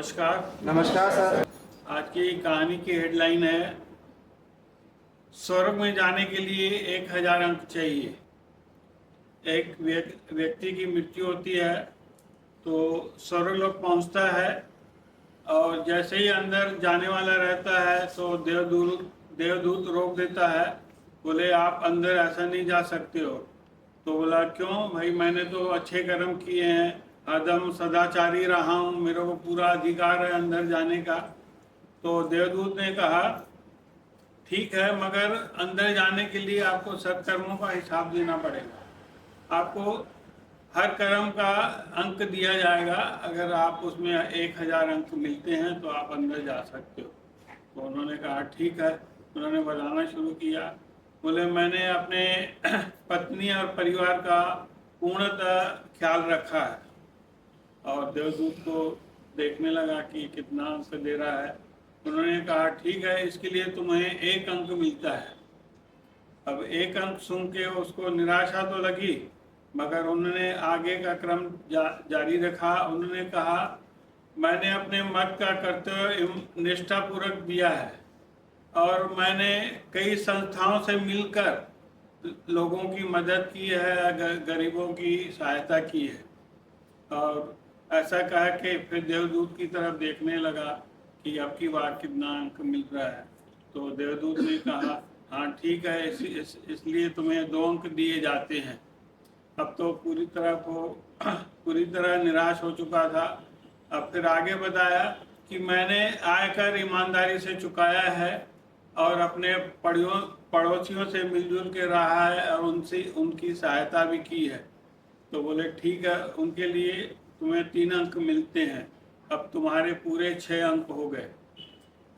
नमस्कार। नमस्कार सर। आज की कहानी की हेडलाइन है, स्वर्ग में जाने के लिए 1000 अंक चाहिए। एक व्यक्ति की मृत्यु होती है तो स्वर्ग लोग पहुंचता है और जैसे ही अंदर जाने वाला रहता है तो देवदूत रोक देता है। बोले आप अंदर ऐसा नहीं जा सकते हो। तो बोला क्यों भाई, मैंने तो अच्छे कर्म किए हैं, हरदम सदाचारी रहा हूँ, मेरे को पूरा अधिकार है अंदर जाने का। तो देवदूत ने कहा ठीक है, मगर अंदर जाने के लिए आपको सत्कर्मों का हिसाब देना पड़ेगा। आपको हर कर्म का अंक दिया जाएगा, अगर आप उसमें 1000 अंक मिलते हैं तो आप अंदर जा सकते हो। तो उन्होंने कहा ठीक है। उन्होंने बताना शुरू किया। बोले मैंने अपने पत्नी और परिवार का पूर्णतः ख्याल रखा है। और देवदूत को देखने लगा कि कितना अंक दे रहा है। उन्होंने कहा ठीक है, इसके लिए तुम्हें 1 अंक मिलता है। अब 1 अंक सुन के उसको निराशा तो लगी, मगर उन्होंने आगे का क्रम जारी रखा। उन्होंने कहा मैंने अपने मत का कर्तव्य निष्ठापूर्वक दिया है और मैंने कई संस्थाओं से मिलकर लोगों की मदद की है, गरीबों की सहायता की है। और ऐसा कहा कि फिर देवदूत की तरफ देखने लगा कि अब की बार कितना अंक मिल रहा है। तो देवदूत ने कहा हाँ ठीक है, इसलिए तुम्हें 2 अंक दिए जाते हैं। अब तो पूरी तरह निराश हो चुका था। अब फिर आगे बताया कि मैंने आयकर ईमानदारी से चुकाया है और अपने पड़ोसियों से मिलजुल के रहा है और उनसे उनकी सहायता भी की है। तो बोले ठीक है, उनके लिए तुम्हें 3 अंक मिलते हैं। अब तुम्हारे पूरे 6 अंक हो गए।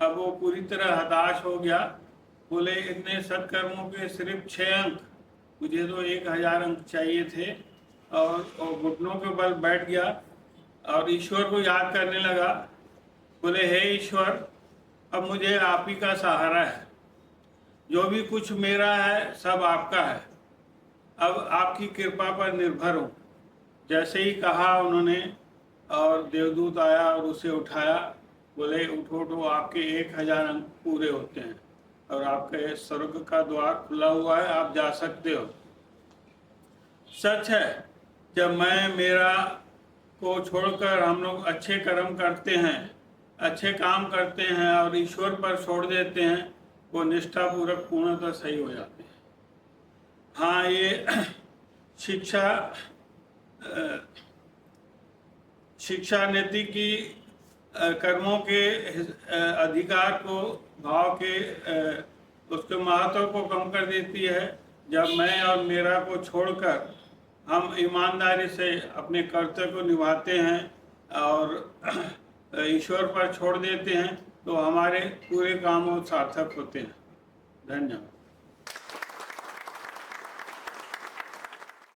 अब वो पूरी तरह हताश हो गया। बोले इतने सत्कर्मों के सिर्फ 6 अंक, मुझे तो 1000 अंक चाहिए थे। और घुटनों के बल बैठ गया और ईश्वर को याद करने लगा। बोले हे ईश्वर, अब मुझे आप ही का सहारा है, जो भी कुछ मेरा है सब आपका है, अब आपकी कृपा पर निर्भर हूँ। जैसे ही कहा उन्होंने, और देवदूत आया और उसे उठाया। बोले उठो उठो, आपके 1000 अंक पूरे होते हैं और आपके स्वर्ग का द्वार खुला हुआ है, आप जा सकते हो। सच है, जब मेरा को छोड़कर हम लोग अच्छे कर्म करते हैं, अच्छे काम करते हैं और ईश्वर पर छोड़ देते हैं, वो निष्ठापूर्वक पूर्णतः सही हो जाते हैं। हाँ, ये शिक्षा नीति की कर्मों के अधिकार को, भाव के उसके महत्व को कम कर देती है। जब मैं और मेरा को छोड़कर हम ईमानदारी से अपने कर्तव्य को निभाते हैं और ईश्वर पर छोड़ देते हैं, तो हमारे पूरे काम सार्थक होते हैं। धन्यवाद।